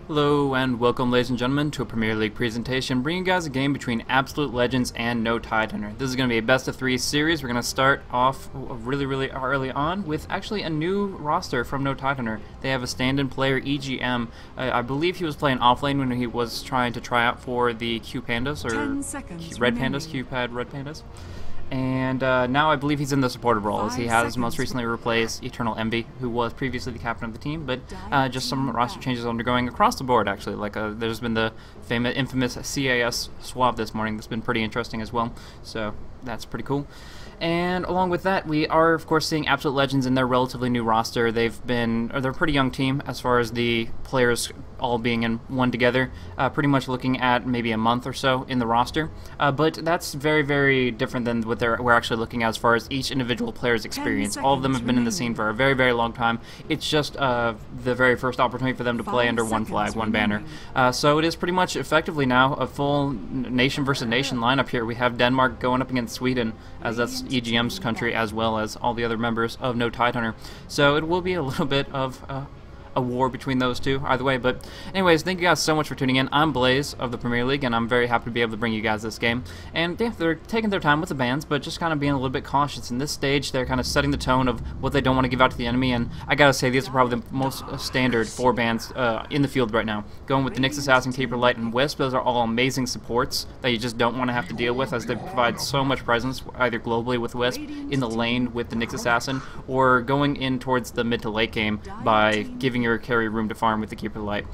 Hello and welcome, ladies and gentlemen, to a Premier League presentation bringing you guys a game between Absolute Legends and No Tidehunter. This is going to be a best of 3 series. We're going to start off really early on with actually a new roster from No Tidehunter. They have a stand-in player, EGM. I believe he was playing offlane when he was trying to try out for the Q Pandas, or Red Pandas, Q-Pad Red Pandas. And now I believe he's in the supportive role, as he has most recently replaced Eternal Envy, who was previously the captain of the team, but just some roster changes undergoing across the board, actually. Like, there's been the infamous CAS swap this morning that's been pretty interesting as well, so that's pretty cool. And along with that, we are, of course, seeing Absolute Legends in their relatively new roster. They're a pretty young team as far as the players all being in one together, pretty much looking at maybe a month or so in the roster. But that's very different than what we're actually looking at as far as each individual player's experience. All of them have been in the scene for a very long time. It's just the very first opportunity for them to play under one flag, one banner. So it is pretty much effectively now a full nation versus nation lineup here. We have Denmark going up against Sweden, as that's EGM's country, as well as all the other members of No Tidehunter. So it will be a little bit of a war between those two either way. But anyways, thank you guys so much for tuning in. I'm Blaze of the Premier League, and I'm very happy to be able to bring you guys this game. And yeah, they're taking their time with the bans, but just kind of being a little bit cautious. In this stage, they're kind of setting the tone of what they don't want to give out to the enemy, and I gotta say, these are probably the most standard 4 bans in the field right now. Going with the Nyx Assassin, Keeper Light, and Wisp, those are all amazing supports that you just don't want to have to deal with, as they provide so much presence, either globally with Wisp, in the lane with the Nyx Assassin, or going in towards the mid to late game by giving your carry room to farm with the Keeper Light.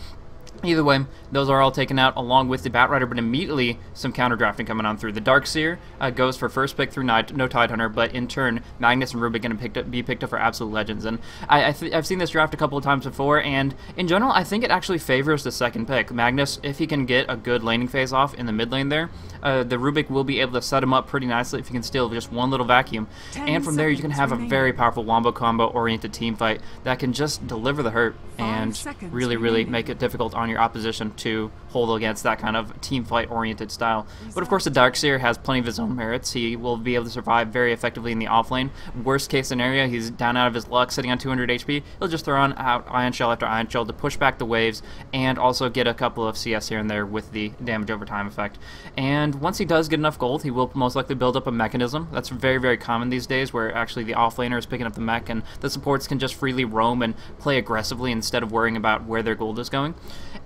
Either way, those are all taken out along with the Batrider, but immediately some counter drafting coming on through. The Darkseer goes for first pick through No Tidehunter, but in turn, Magnus and Rubik going to be picked up for Absolute Legends. And I've seen this draft a couple of times before, and in general, I think it actually favors the second pick. Magnus, if he can get a good laning phase off in the mid lane there, the Rubik will be able to set him up pretty nicely if he can steal just one little vacuum. And from there, you can have a very powerful wombo combo oriented team fight that can just deliver the hurt and really make it difficult on your opposition to hold against that kind of team fight oriented style. But of course, the Darkseer has plenty of his own merits. He will be able to survive very effectively in the offlane. Worst case scenario, he's down out of his luck, sitting on 200 HP. He'll just throw on out Ion Shell after Ion Shell to push back the waves and also get a couple of CS here and there with the damage over time effect. And once he does get enough gold, he will most likely build up a mechanism. That's very common these days, where actually the offlaner is picking up the mech and the supports can just freely roam and play aggressively instead of worrying about where their gold is going.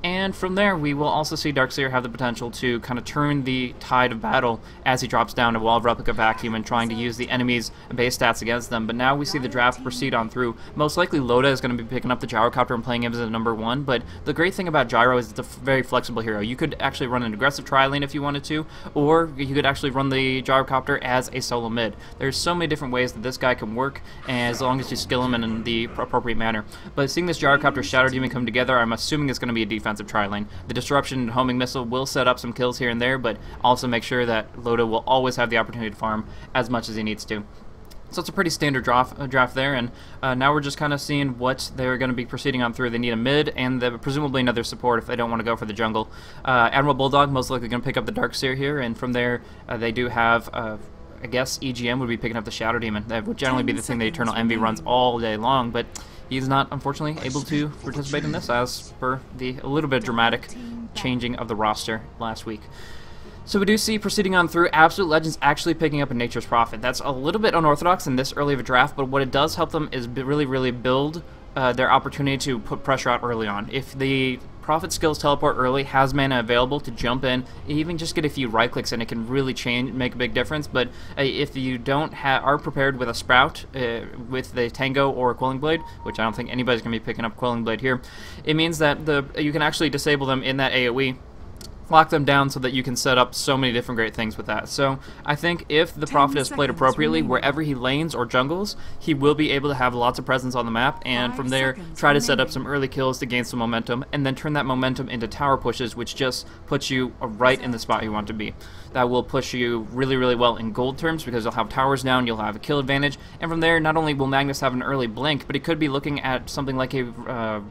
And from there, we will also see Darkseer have the potential to kind of turn the tide of battle as he drops down a Wall of Replica Vacuum and trying to use the enemy's base stats against them. But now we see the draft proceed on through. Most likely Loda is going to be picking up the Gyrocopter and playing him as a number 1, but the great thing about Gyro is it's a very flexible hero. You could actually run an aggressive tri-lane if you wanted to, or you could actually run the Gyrocopter as a solo mid. There's so many different ways that this guy can work, as long as you skill him in the appropriate manner. But seeing this Gyrocopter Shadow Demon come together, I'm assuming it's going to be a defensive tri-lane. The Disruption and Homing Missile will set up some kills here and there, but also make sure that Loda will always have the opportunity to farm as much as he needs to. So it's a pretty standard draft there, and now we're just kind of seeing what they're going to be proceeding on through. They need a mid and presumably another support if they don't want to go for the jungle. Admiral Bulldog most likely going to pick up the Darkseer here, and from there they do have I guess EGM would be picking up the Shadow Demon. That would generally be the thing that Eternal Envy runs all day long, but he's not, unfortunately, able to participate in this as per a little bit dramatic changing of the roster last week. So we do see, proceeding on through, Absolute Legends actually picking up a Nature's Prophet. That's a little bit unorthodox in this early of a draft, but what it does help them is really build their opportunity to put pressure out early on. If the Prophet skills teleport early, has mana available to jump in, even just get a few right clicks and it can really make a big difference. But if you are prepared with a Sprout, with the Tango or a Quelling Blade, which I don't think anybody's going to be picking up Quelling Blade here, it means that you can actually disable them in that AoE, lock them down so that you can set up so many different great things with that. So I think if the Prophet is played appropriately, wherever he lanes or jungles, he will be able to have lots of presence on the map, and from there try to set up some early kills to gain some momentum, and then turn that momentum into tower pushes, which just puts you right in the spot you want to be. That will push you really well in gold terms, because you'll have towers down, you'll have a kill advantage, and from there not only will Magnus have an early blink, but he could be looking at something like a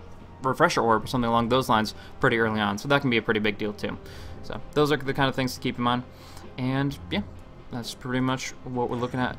refresher orb or something along those lines pretty early on, so that can be a pretty big deal too. So those are the kind of things to keep in mind, and yeah, that's pretty much what we're looking at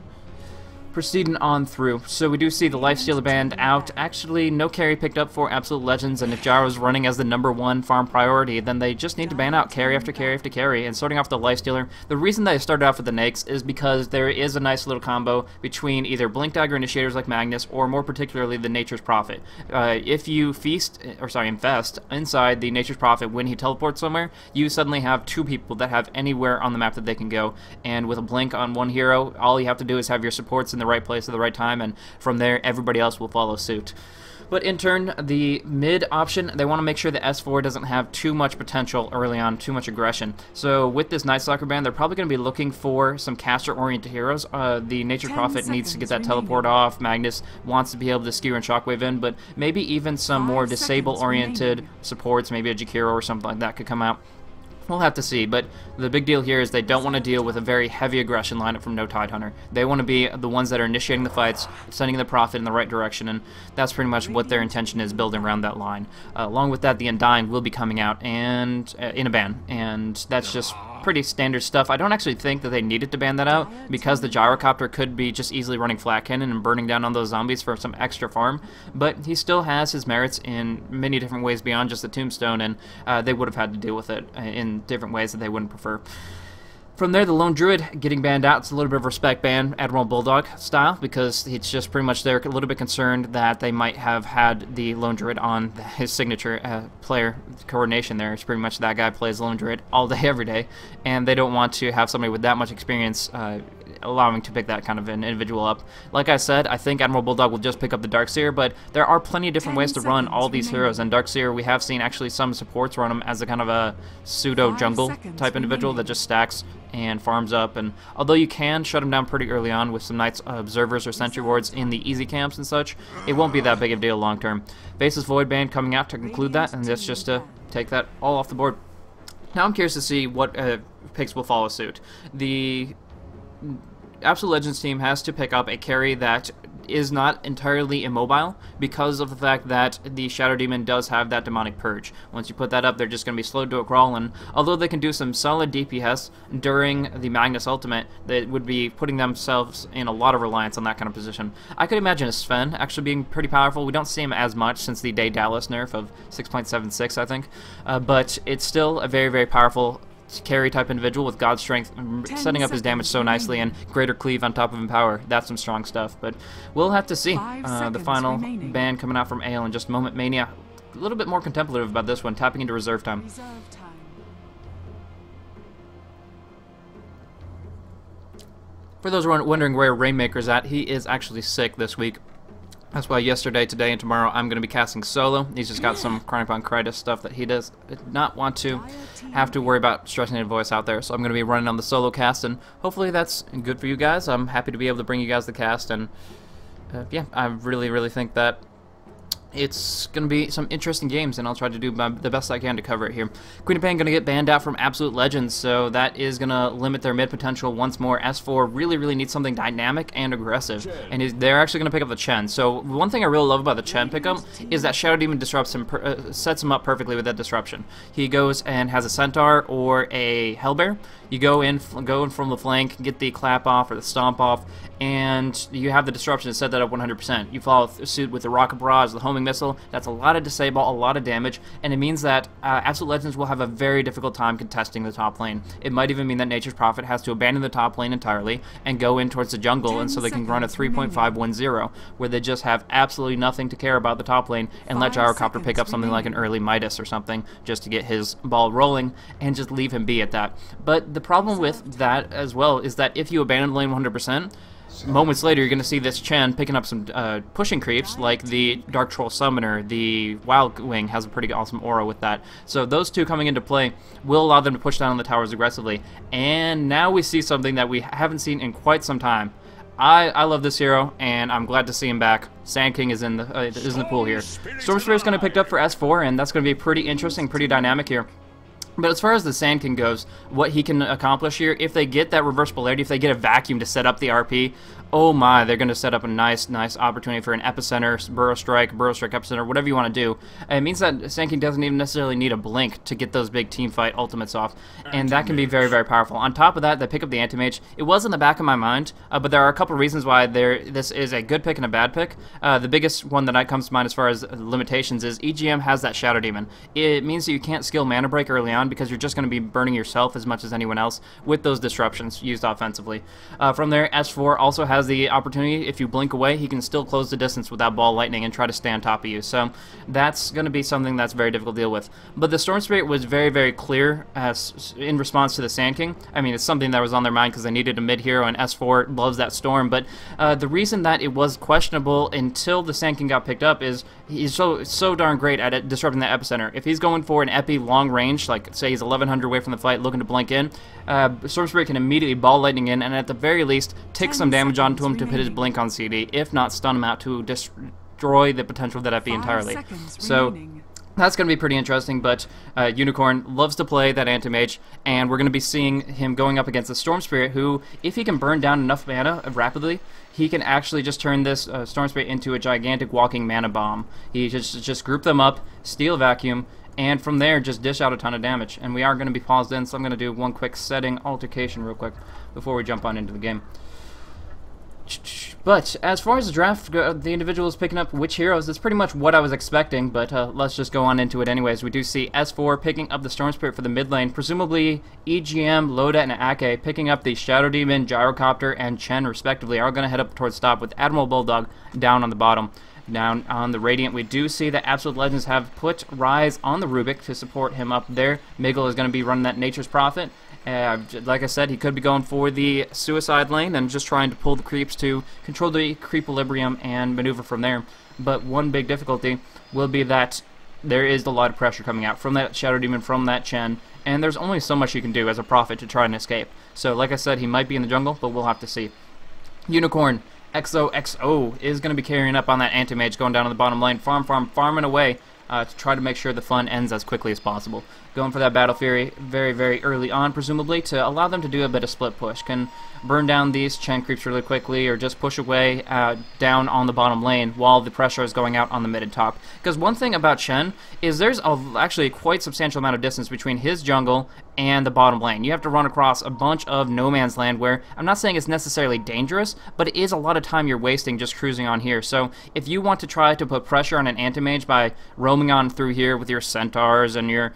Proceeding on through, so we do see the Lifestealer band out. Actually, no carry picked up for Absolute Legends, and if Gyro's running as the #1 farm priority, then they just need to ban out carry after carry after carry. And starting off the Lifestealer, the reason that I started off with the Nakes is because there is a nice little combo between either Blink Dagger initiators like Magnus, or more particularly the Nature's Prophet. If you invest inside the Nature's Prophet when he teleports somewhere, you suddenly have 2 people that have anywhere on the map that they can go. And with a Blink on one hero, all you have to do is have your supports in the right place at the right time, and from there everybody else will follow suit. But in turn, the mid option, they want to make sure that S4 doesn't have too much potential early on, too much aggression. So with this Night Stalker band, they're probably going to be looking for some caster-oriented heroes. The Nature Prophet needs to get that teleport off. Magnus wants to be able to skewer and shockwave in, but maybe even some more disable-oriented supports, maybe a Jakiro or something like that could come out. We'll have to see, but the big deal here is they don't want to deal with a very heavy aggression lineup from no Tidehunter. They want to be the ones that are initiating the fights, sending the Prophet in the right direction, and that's pretty much what their intention is, building around that line. Along with that, the Undying will be coming out and in a ban, and that's just pretty standard stuff. I don't actually think that they needed to ban that out, because the Gyrocopter could be just easily running flat cannon and burning down on those zombies for some extra farm, but he still has his merits in many different ways beyond just the tombstone, and they would have had to deal with it in different ways that they wouldn't prefer. From there, the Lone Druid getting banned out. It's a little bit of a respect ban, Admiral Bulldog style, because it's just pretty much they're a little bit concerned that they might have had the Lone Druid on his signature player coordination there. It's pretty much that guy plays Lone Druid all day, every day, and they don't want to have somebody with that much experience allowing to pick that kind of an individual up. Like I said, I think Admiral Bulldog will just pick up the Darkseer, but there are plenty of different ways to run all these heroes, and Darkseer, we have seen actually some supports run him as a kind of a pseudo-jungle type individual that just stacks and farms up, and although you can shut him down pretty early on with some Knights Observers or Sentry Wards in the easy camps and such, it won't be that big of a deal long term. Basis Void Band coming out to conclude that, and that's just to take that all off the board. Now I'm curious to see what picks will follow suit. The Absolute Legends team has to pick up a carry that is not entirely immobile, because of the fact that the Shadow Demon does have that Demonic Purge. Once you put that up, they're just going to be slowed to a crawl, and although they can do some solid DPS during the Magnus Ultimate, they would be putting themselves in a lot of reliance on that kind of position. I could imagine a Sven actually being pretty powerful. We don't see him as much since the Day Dallas nerf of 6.76, I think, but it's still a very, very powerful carry type individual with God Strength, setting up his damage so nicely, and Greater Cleave on top of Empower. That's some strong stuff, but we'll have to see. The final ban coming out from Ale in just a moment. Mania, a little bit more contemplative about this one, tapping into reserve time. For those wondering where Rainmaker's at, he is actually sick this week. That's why yesterday, today, and tomorrow I'm going to be casting solo. He's just got some chronic bronchitis stuff that he does not want to have to worry about stressing his voice out there. So I'm going to be running on the solo cast, and hopefully that's good for you guys. I'm happy to be able to bring you guys the cast, and yeah, I really, really think that it's going to be some interesting games, and I'll try to do the best I can to cover it here. Queen of Pain going to get banned out from Absolute Legends, so that is going to limit their mid potential once more. S4 really, really needs something dynamic and aggressive, and they're actually going to pick up the Chen. So one thing I really love about the Chen pickup is that Shadow Demon disrupts him, sets him up perfectly with that disruption. He goes and has a Centaur or a Hellbear. You go in from the flank, get the clap off or the stomp off, and you have the disruption to set that up 100%. You follow suit with the rocket barrage, the homing missile. That's a lot of disable, a lot of damage, and it means that Absolute Legends will have a very difficult time contesting the top lane. It might even mean that Nature's Prophet has to abandon the top lane entirely and go in towards the jungle, and so they can run a 3.510, where they just have absolutely nothing to care about the top lane, and let Gyrocopter pick up something like an early Midas or something just to get his ball rolling and just leave him be at that. But the problem with that as well is that if you abandon lane 100%, moments later you're going to see this Chen picking up some pushing creeps, like the Dark Troll Summoner. The Wild Wing has a pretty awesome aura with that. So those two coming into play will allow them to push down on the towers aggressively. And now we see something that we haven't seen in quite some time. I love this hero, and I'm glad to see him back. Sand King is in the pool here. Storm Spirit is going to be picked up for S4, and that's going to be pretty interesting, pretty dynamic here. But as far as the Sand King goes, what he can accomplish here, if they get that reverse polarity, if they get a vacuum to set up the RP, oh my, they're going to set up a nice opportunity for an epicenter, burrow strike epicenter, whatever you want to do. It means that Sand King doesn't even necessarily need a blink to get those big team fight ultimates off, and that can be very powerful. On top of that, they pick up the Anti-Mage. It was in the back of my mind, but there are a couple reasons why this is a good pick and a bad pick. The biggest one that comes to mind as far as limitations is EGM has that Shadow Demon. It means that you can't skill Mana Break early on because you're just going to be burning yourself as much as anyone else with those disruptions used offensively. From there, S4 also has the opportunity, if you blink away, he can still close the distance with that ball lightning and try to stay on top of you. So that's going to be something that's very difficult to deal with. But the Storm Spirit was very clear as in response to the Sand King. I mean, it's something that was on their mind because they needed a mid-hero, and S4 loves that Storm. But the reason that it was questionable until the Sand King got picked up is he's so darn great at it, disrupting that epicenter. If he's going for an epi long range, like say he's 1100 away from the fight looking to blink in, Storm Spirit can immediately ball lightning in and at the very least take some damage onto him to put his blink on CD, if not stun him out to destroy the potential of that epi entirely. So that's going to be pretty interesting, but Unicorn loves to play that Anti-Mage, and we're going to be seeing him going up against the Storm Spirit, who, if he can burn down enough mana rapidly, he can actually just turn this Storm Spirit into a gigantic walking mana bomb. He just group them up, steal Vacuum, and from there just dish out a ton of damage. And we are going to be paused in, so I'm going to do one quick setting altercation real quick before we jump on into the game. But as far as the draft, the individuals picking up which heroes, that's pretty much what I was expecting, but let's just go on into it anyways. We do see S4 picking up the Storm Spirit for the mid lane, presumably EGM, Loda, and Ake picking up the Shadow Demon, Gyrocopter, and Chen respectively are going to head up towards top with Admiral Bulldog down on the bottom. Down on the Radiant, we do see that Absolute Legends have put Rise on the Rubik to support him up there. Miggle is going to be running that Nature's Prophet. Like I said, he could be going for the suicide lane and just trying to pull the creeps to control the creequilibrium and maneuver from there. But one big difficulty will be that there is a lot of pressure coming out from that Shadow Demon, from that Chen, and there's only so much you can do as a Prophet to try and escape. So like I said, he might be in the jungle, but we'll have to see. Unicorn XOXO is going to be carrying up on that Anti-Mage, going down on the bottom lane, farming away to try to make sure the fun ends as quickly as possible. Going for that Battle Fury very early on, presumably, to allow them to do a bit of split push. Can burn down these Chen creeps really quickly, or just push away down on the bottom lane while the pressure is going out on the mid and top. Because one thing about Chen is there's actually a quite substantial amount of distance between his jungle and the bottom lane. You have to run across a bunch of no man's land where, I'm not saying it's necessarily dangerous, but it is a lot of time you're wasting just cruising on here. So if you want to try to put pressure on an Anti-Mage by roaming on through here with your Centaurs and your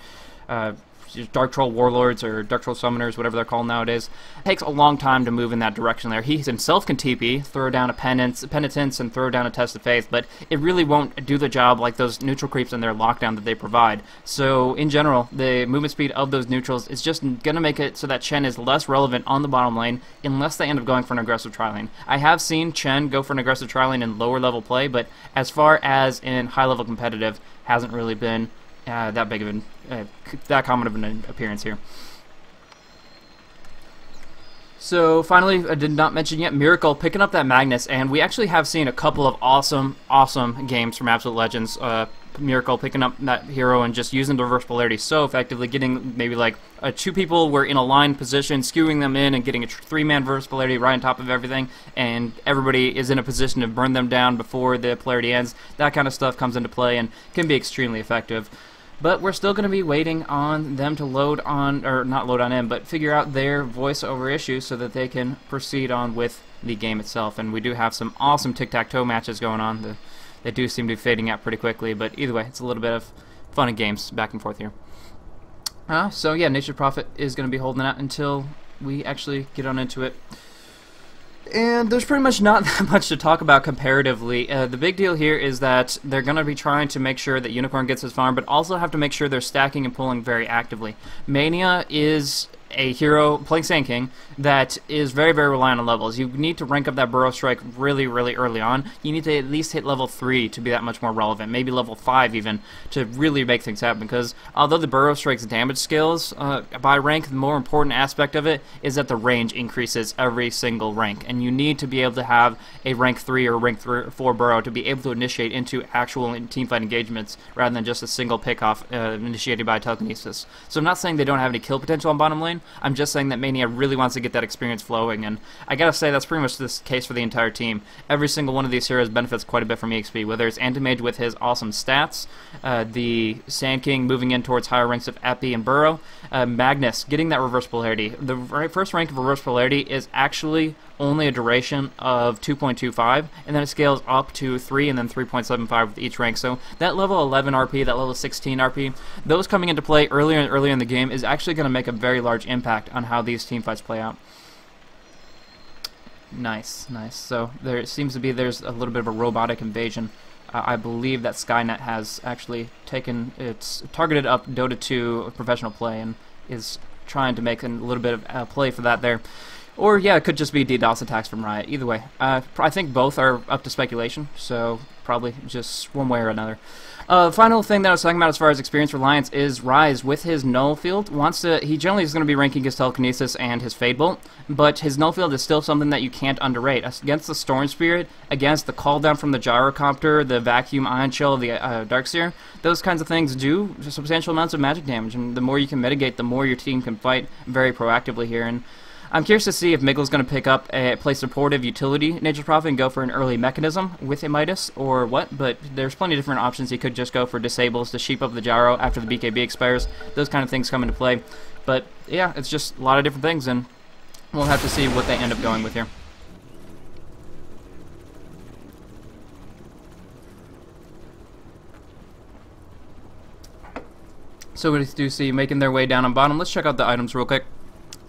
Dark Troll Warlords or Dark Troll Summoners, whatever they're called nowadays, it takes a long time to move in that direction there. He himself can TP, throw down a Penitence, and throw down a Test of Faith, but it really won't do the job like those neutral creeps and their lockdown that they provide. So, in general, the movement speed of those neutrals is just going to make it so that Chen is less relevant on the bottom lane unless they end up going for an aggressive tri-lane. I have seen Chen go for an aggressive tri-lane in lower level play, but as far as in high level competitive, hasn't really been that big of an that common of an appearance here. So finally, I did not mention yet, Miracle picking up that Magnus, and we actually have seen a couple of awesome games from Absolute Legends. Miracle picking up that hero and just using the reverse polarity so effectively, getting maybe like two people were in a line position, skewing them in and getting a three-man reverse polarity right on top of everything, and everybody is in a position to burn them down before the polarity ends. That kind of stuff comes into play and can be extremely effective. But we're still going to be waiting on them to load on, or not load on in, but figure out their voiceover issues so that they can proceed on with the game itself. And we do have some awesome tic-tac-toe matches going on. They do seem to be fading out pretty quickly, but either way, it's a little bit of fun and games back and forth here. So yeah, Nature's Prophet is going to be holding out until we actually get on into it. And there's pretty much not that much to talk about comparatively. The big deal here is that they're going to be trying to make sure that Unicorn gets his farm, but also have to make sure they're stacking and pulling very actively. Mania is a hero playing Sand King that is very, very reliant on levels. You need to rank up that Burrow Strike really, really early on. You need to at least hit level 3 to be that much more relevant, maybe level 5 even, to really make things happen, because although the Burrow Strike's damage scales by rank, the more important aspect of it is that the range increases every single rank, and you need to be able to have a rank 3 or rank 4 Burrow to be able to initiate into actual teamfight engagements rather than just a single pickoff initiated by telekinesis. So I'm not saying they don't have any kill potential on bottom lane, I'm just saying that Mania really wants to get that experience flowing, and I gotta say that's pretty much the case for the entire team. Every single one of these heroes benefits quite a bit from EXP, whether it's Anti-Mage with his awesome stats, the Sand King moving in towards higher ranks of Epi and Burrow, Magnus getting that reverse polarity. The first rank of reverse polarity is actually only a duration of 2.25, and then it scales up to 3 and then 3.75 with each rank. So that level 11 RP, that level 16 RP, those coming into play earlier and earlier in the game is actually going to make a very large impact on how these team fights play out. Nice, nice. So there seems to be there's a little bit of a robotic invasion. I believe that Skynet has actually taken its targeted up Dota 2 professional play and is trying to make a little bit of play for that there. Or, yeah, it could just be DDoS attacks from Riot. Either way, I think both are up to speculation, so probably just one way or another. Final thing that I was talking about as far as experience reliance is Ryze with his null field he generally is going to be ranking his telekinesis and his Fade Bolt, but his null field is still something that you can't underrate. Against the Storm Spirit, against the call down from the Gyrocopter, the Vacuum Ion Shell of the Darkseer, those kinds of things do substantial amounts of magic damage, and the more you can mitigate, the more your team can fight very proactively here. And I'm curious to see if Miggle's going to pick up a play supportive utility Nature's Prophet and go for an early mechanism with a Midas or what, but there's plenty of different options. He could just go for disables to sheep up the gyro after the BKB expires. Those kind of things come into play. But yeah, it's just a lot of different things, and we'll have to see what they end up going with here. So we do see making their way down on bottom. Let's check out the items real quick.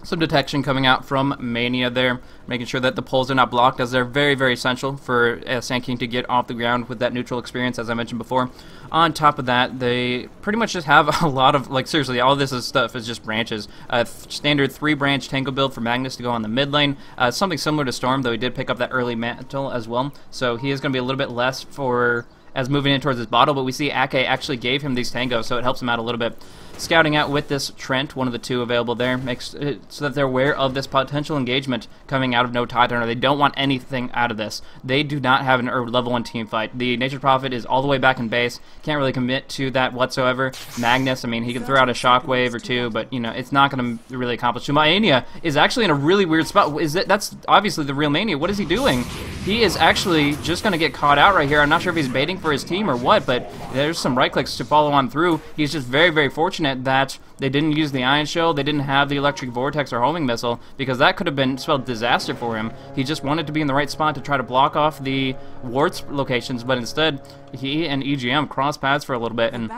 Some detection coming out from Mania there, making sure that the poles are not blocked, as they're very, very essential for Sand King to get off the ground with that neutral experience, as I mentioned before. On top of that, they pretty much just have a lot of, like, seriously, all this stuff is just branches. Standard 3-branch Tango build for Magnus to go on the mid lane. Something similar to Storm, though he did pick up that early mantle as well, so he is going to be a little bit less for as moving in towards his bottle, but we see Ake actually gave him these tangos, so it helps him out a little bit. Scouting out with this Trent, one of the two available there, makes it so that they're aware of this potential engagement coming out of no Tidehunter. They don't want anything out of this. They do not have an level 1 team fight. The Nature's Prophet is all the way back in base, can't really commit to that whatsoever. Magnus, I mean, he can throw out a shockwave or two, but, you know, it's not going to really accomplish. Mania is actually in a really weird spot. That's obviously the real Mania. What is he doing? He is actually just going to get caught out right here. I'm not sure if he's baiting for his team or what, but there's some right clicks to follow on through. He's just very, very fortunate that they didn't use the Ion Shell, they didn't have the Electric Vortex or Homing Missile, because that could have been spelled disaster for him. He just wanted to be in the right spot to try to block off the wards locations, but instead he and EGM cross paths for a little bit, and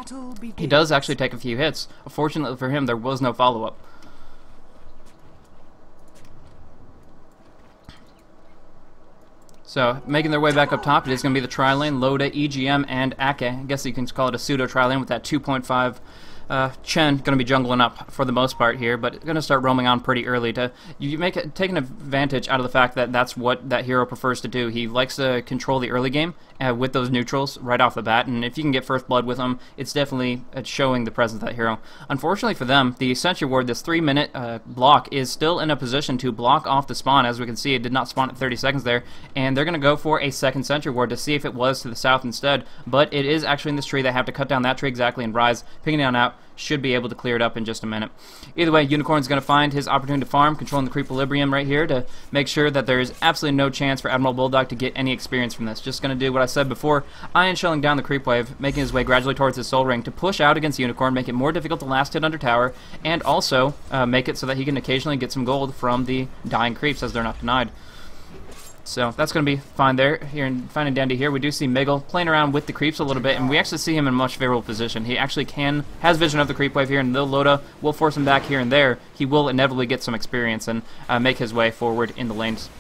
he does actually take a few hits. Fortunately for him, there was no follow-up. So, making their way back up top, it is going to be the tri-lane, Loda, EGM, and Ake. I guess you can call it a pseudo tri-lane with that 2.5 Chen going to be jungling up for the most part here, but going to start roaming on pretty early to taking advantage out of the fact that that's what that hero prefers to do. He likes to control the early game with those neutrals right off the bat, and if you can get first blood with him, it's definitely showing the presence of that hero. Unfortunately for them, the Sentry Ward, this 3-minute block, is still in a position to block off the spawn. As we can see, it did not spawn at 30 seconds there, and they're going to go for a second Sentry Ward to see if it was to the south instead, but it is actually in this tree. They have to cut down that tree exactly, and Ryze, picking it on out, should be able to clear it up in just a minute. Either way, Unicorn's going to find his opportunity to farm, controlling the Creequilibrium right here to make sure that there is absolutely no chance for Admiral Bulldog to get any experience from this. Just going to do what I said before, Ion Shelling down the creep wave, making his way gradually towards his Soul Ring to push out against Unicorn, make it more difficult to last hit under tower, and also make it so that he can occasionally get some gold from the dying creeps as they're not denied. So that's going to be fine there. Here in fine and dandy here, we do see Miggle playing around with the creeps a little bit, and we actually see him in a much favorable position. He actually has vision of the creep wave here, and though Loda will force him back here and there, he will inevitably get some experience and make his way forward in the lanes.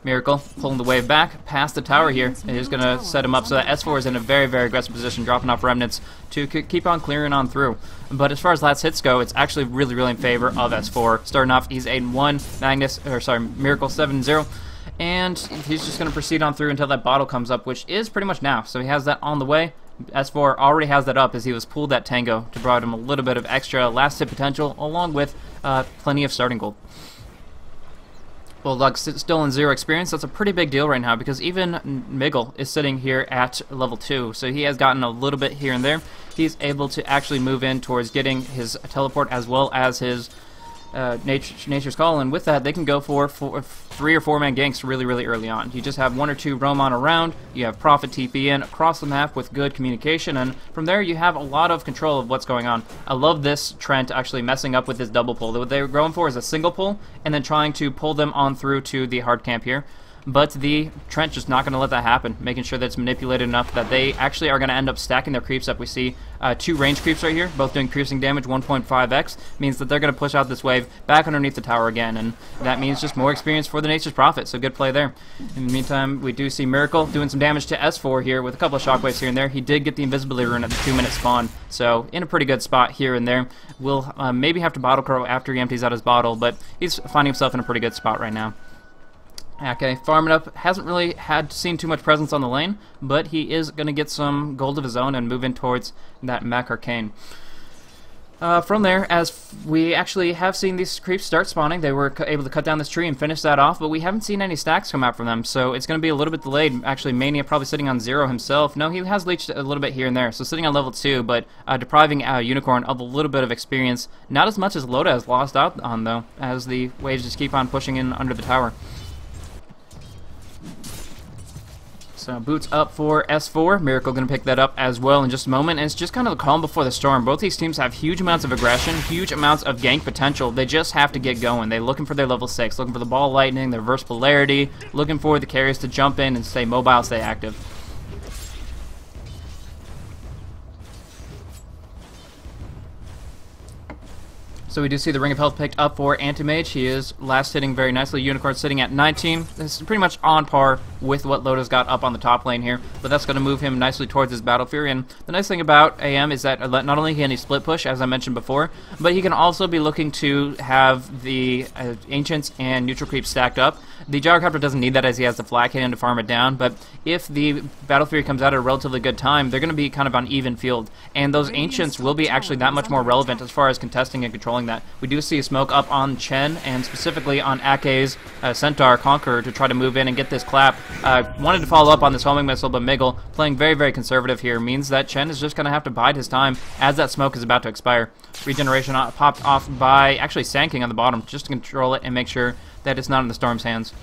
Miracle pulling the wave back past the tower here. It is going to set him up so that S4 is in a very, very aggressive position, dropping off remnants to keep on clearing on through. But as far as last hits go, it's actually really, really in favor of S4. Starting off, he's 8-1, Miracle 7-0. And he's just going to proceed on through until that bottle comes up, which is pretty much now. So he has that on the way. S4 already has that up as he was pulled that tango to provide him a little bit of extra last hit potential, along with plenty of starting gold. Bulldog's still in 0 experience. That's a pretty big deal right now because even Miggle is sitting here at level 2, so he has gotten a little bit here and there. He's able to actually move in towards getting his teleport as well as his Nature's Call, and with that they can go for 3 or 4 man ganks really, really early on. You just have 1 or 2 roam on around, you have Prophet TP in across the map with good communication, and from there you have a lot of control of what's going on. I love this Trent actually messing up with his double pull. What they were going for is a single pull and then trying to pull them on through to the hard camp here. But the Trent just not going to let that happen, making sure that it's manipulated enough that they actually are going to end up stacking their creeps up. We see 2 range creeps right here, both doing piercing damage, 1.5x, means that they're going to push out this wave back underneath the tower again, and that means just more experience for the Nature's Prophet, so good play there. In the meantime, we do see Miracle doing some damage to S4 here with a couple of shockwaves here and there. He did get the invisibility rune at the 2-minute spawn, so in a pretty good spot here and there. We'll maybe have to bottle crow after he empties out his bottle, but he's finding himself in a pretty good spot right now. Okay, farming up, hasn't really seen too much presence on the lane, but he is going to get some gold of his own and move in towards that Mac Arcane. From there, as we actually have seen these creeps start spawning, they were able to cut down this tree and finish that off, but we haven't seen any stacks come out from them, so it's going to be a little bit delayed. Actually, Mania probably sitting on 0 himself. No, he has leached a little bit here and there, so sitting on level 2, but depriving Unicorn of a little bit of experience. Not as much as Loda has lost out on, though, as the waves just keep on pushing in under the tower. So boots up for S4. Miracle going to pick that up as well in just a moment. And it's just kind of the calm before the storm. Both these teams have huge amounts of aggression, huge amounts of gank potential. They just have to get going. They're looking for their level 6, looking for the ball lightning, their reverse polarity, looking for the carriers to jump in and stay mobile, stay active. So we do see the Ring of Health picked up for Anti-Mage. He is last hitting very nicely. Unicorn sitting at 19. This is pretty much on par with what Loda's got up on the top lane here, but that's going to move him nicely towards his Battle Fury. And the nice thing about AM is that not only can he split push, as I mentioned before, but he can also be looking to have the Ancients and Neutral Creeps stacked up. The Gyrocopter doesn't need that as he has the Flak Cannon to farm it down, but if the Battle Fury comes out at a relatively good time, they're going to be kind of on even field, and those Ancients will be actually that much more relevant as far as contesting and controlling that. We do see a smoke up on Chen, and specifically on Ake's Centaur Conqueror to try to move in and get this clap. Wanted to follow up on this homing missile, but Miggle, playing very, very conservative here, means that Chen is just going to have to bide his time as that smoke is about to expire. Regeneration popped off by actually Sand King on the bottom, just to control it and make sure that it's not in the Storm's hands.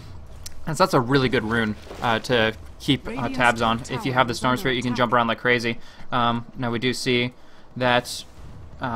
And so that's a really good rune to keep tabs on. If you have the Storm Spirit, you can jump around like crazy. Now we do see that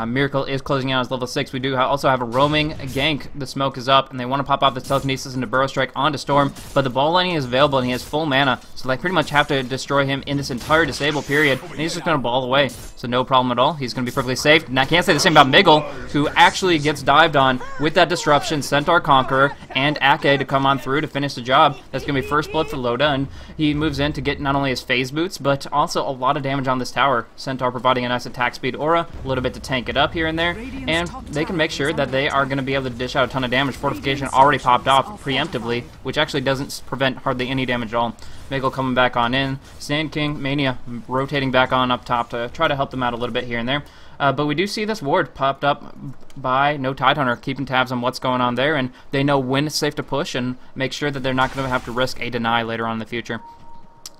Miracle is closing out as level 6. We do also have a roaming gank. The smoke is up, and they want to pop off this telekinesis into Burrow Strike onto Storm, but the ball lightning is available, and he has full mana, so they pretty much have to destroy him in this entire disable period, and he's just going to ball away. So no problem at all. He's going to be perfectly safe. And I can't say the same about Miggle, who actually gets dived on with that disruption, Centaur Conqueror, and Ake to come on through to finish the job. That's going to be first blood for Loda, and he moves in to get not only his phase boots, but also a lot of damage on this tower. Centaur providing a nice attack speed aura, a little bit to tank it up here and there, and they can make sure that they are going to be able to dish out a ton of damage. Fortification already popped off preemptively, which actually doesn't prevent hardly any damage at all. Miggle coming back on in. Sand King, Mania rotating back on up top to try to help them out a little bit here and there. But we do see this ward popped up by No Tidehunter, keeping tabs on what's going on there, and they know when it's safe to push and make sure that they're not going to have to risk a deny later on in the future.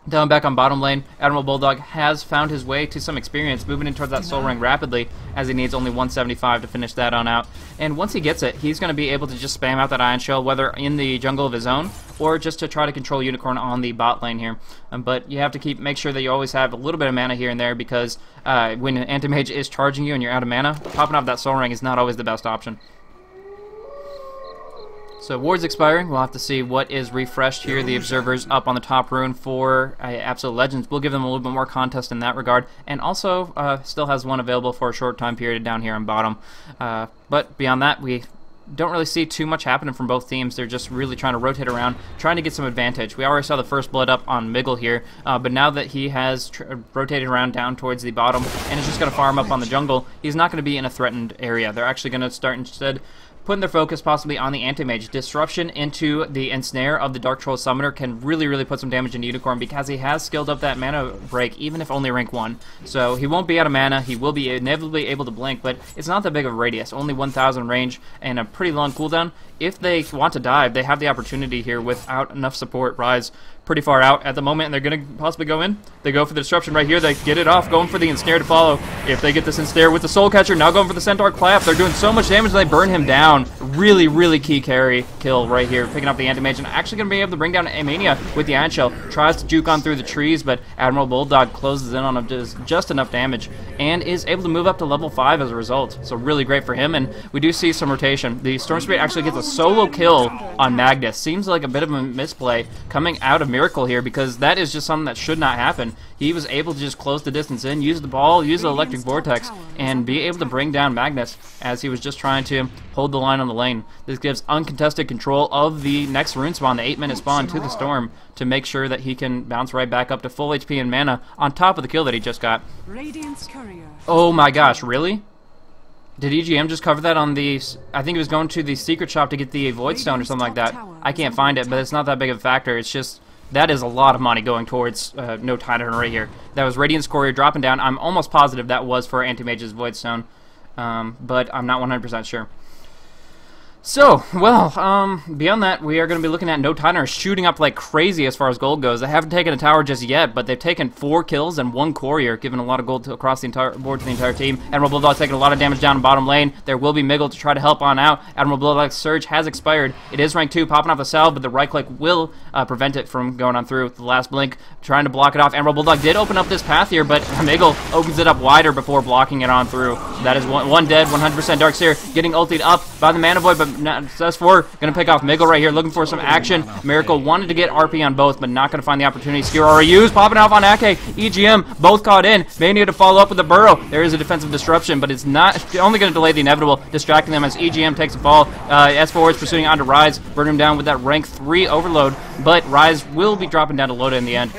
Down back on bottom lane, Admiral Bulldog has found his way to some experience, moving in towards that soul ring rapidly, as he needs only 175 to finish that on out. And once he gets it, he's going to be able to just spam out that Ion Shell, whether in the jungle of his own, or just to try to control Unicorn on the bot lane here. But you have to make sure that you always have a little bit of mana here and there, because when an Anti-Mage is charging you and you're out of mana, popping off that soul ring is not always the best option. So ward's expiring. We'll have to see what is refreshed here. The observers up on the top rune for Absolute Legends. We'll give them a little bit more contest in that regard. And also still has one available for a short time period down here on bottom. But beyond that, we don't really see too much happening from both teams. They're just really trying to rotate around, trying to get some advantage. We already saw the first blood up on Miggle here, but now that he has rotated around down towards the bottom and is just going to farm up on the jungle, he's not going to be in a threatened area. They're actually going to start instead putting their focus possibly on the anti-mage. Disruption into the ensnare of the Dark Troll Summoner can really put some damage into Unicorn because he has skilled up that mana break, even if only rank 1. So he won't be out of mana, he will be inevitably able to blink, but it's not that big of a radius, only 1,000 range and a pretty long cooldown. If they want to dive, they have the opportunity here without enough support. Rise pretty far out at the moment, and they're going to possibly go in. They go for the disruption right here. They get it off, going for the ensnare to follow. If they get this ensnare with the soul catcher, now going for the centaur clap. They're doing so much damage they burn him down. Really key carry kill right here, picking up the anti-mage, and actually going to be able to bring down Amania with the Iron Shell. Tries to juke on through the trees, but Admiral Bulldog closes in on him, does just enough damage, and is able to move up to level 5 as a result. So really great for him, and we do see some rotation. The Storm Spirit actually gets a solo kill on Magnus. Seems like a bit of a misplay coming out of Miracle here, because that is just something that should not happen. He was able to just close the distance in, use the ball, use the electric vortex, and be able to bring down Magnus as he was just trying to hold the line on the lane. This gives uncontested control of the next rune spawn, the 8-minute spawn, to the Storm to make sure that he can bounce right back up to full HP and mana on top of the kill that he just got. Oh my gosh, really? Did EGM just cover that on the... I think he was going to the secret shop to get the Void Stone or something like that. I can't find it, but it's not that big of a factor. It's just... that is a lot of money going towards no Tidehunter right here. That was Radiant's Courier dropping down. I'm almost positive that was for Anti-Mage's Void Stone, but I'm not 100% sure. So, well, beyond that, we are going to be looking at no Tidehunter shooting up like crazy as far as gold goes. They haven't taken a tower just yet, but they've taken 4 kills and 1 courier, giving a lot of gold across the entire board to the entire team. Admiral Bulldog taking a lot of damage down in bottom lane. There will be Miggle to try to help on out. Admiral Bulldog's Surge has expired. It is rank 2, popping off the salve, but the right click will prevent it from going on through. The last blink, trying to block it off. Admiral Bulldog did open up this path here, but Miggle opens it up wider before blocking it on through. That is one dead, 100% Darkseer, getting ultied up by the Mana Void, but S4 going to pick off Miggle right here, looking for some action. Miracle wanted to get RP on both, but not going to find the opportunity. Skier already used, popping off on Ake. EGM, both caught in. Mania to follow up with the Burrow. There is a defensive disruption, but it's not only going to delay the inevitable, distracting them as EGM takes a fall. S4 is pursuing onto Rise, burn him down with that rank 3 overload, but Rise will be dropping down to Loda in the end.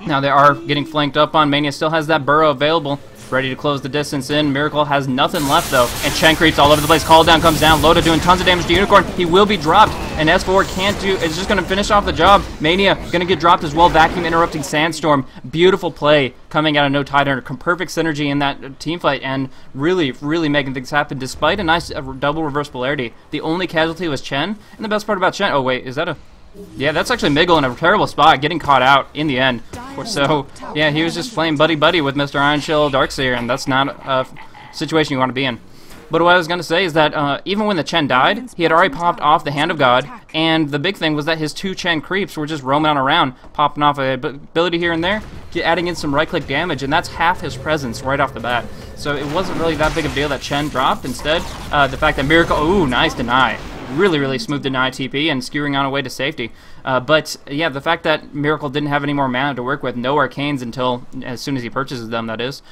Now they are getting flanked up on. Mania still has that Burrow available, ready to close the distance in. Miracle has nothing left though, and Chen creeps all over the place. Call down comes down. Loda doing tons of damage to Unicorn. He will be dropped, and S4 can't do. It's just going to finish off the job. Mania going to get dropped as well. Vacuum interrupting Sandstorm. Beautiful play coming out of no Tidehunter. Perfect synergy in that team fight, and really making things happen despite a nice double reverse polarity. The only casualty was Chen, and the best part about Chen. Oh wait, is that a? Yeah, that's actually Miggle in a terrible spot, getting caught out in the end. So, yeah, he was just playing buddy-buddy with Mr. Iron Shell Darkseer, and that's not a situation you want to be in. But what I was going to say is that even when the Chen died, he had already popped off the Hand of God, and the big thing was that his 2 Chen creeps were just roaming on around, popping off a ability here and there, adding in some right-click damage, and that's half his presence right off the bat. So it wasn't really that big of a deal that Chen dropped. Instead, the fact that Miracle, ooh, nice deny. Really smooth deny TP and skewering on away to safety. But yeah, the fact that Miracle didn't have any more mana to work with, no arcanes until as soon as he purchases them, that is,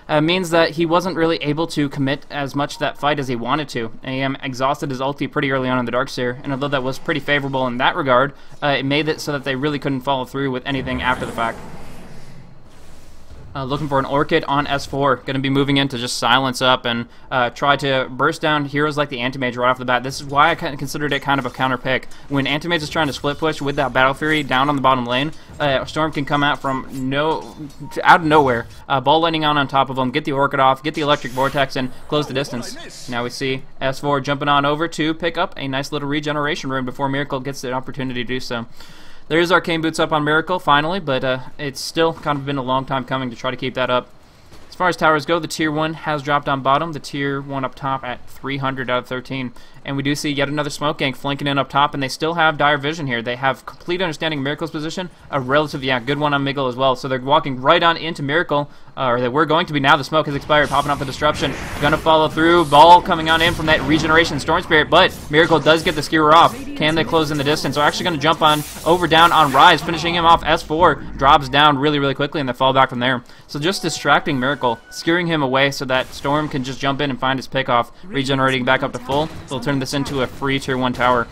means that he wasn't really able to commit as much to that fight as he wanted to. AM exhausted his ulti pretty early on in the Darkseer, and although that was pretty favorable in that regard, it made it so that they really couldn't follow through with anything after the fact. Looking for an Orchid on S4. Going to be moving in to just silence up and try to burst down heroes like the Anti-Mage right off the bat. This is why I considered it kind of a counter pick. When Anti-Mage is trying to split push with that Battle Fury down on the bottom lane, Storm can come out from out of nowhere, ball lightning on top of him, get the Orchid off, get the Electric Vortex, and close the distance. Now we see S4 jumping on over to pick up a nice little regeneration rune before Miracle gets the opportunity to do so. There is Arcane Boots up on Miracle, finally, but it's still kind of been a long time coming to try to keep that up. As far as towers go, the Tier 1 has dropped on bottom, the Tier 1 up top at 300 out of 13. And we do see yet another Smoke Gang flanking in up top, and they still have dire vision here. They have complete understanding of Miracle's position, a relatively, good one on Miggle as well. So they're walking right on into Miracle, or they were going to be. Now the smoke has expired, popping off the disruption. Gonna follow through, ball coming on in from that regeneration Storm Spirit, but Miracle does get the skewer off. Can they close in the distance? They're actually going to jump on over down on Rise, finishing him off. S4 drops down really, really quickly, and they fall back from there. So just distracting Miracle, scaring him away so that Storm can just jump in and find his pickoff, regenerating back up to full. They'll turn this into a free tier 1 tower.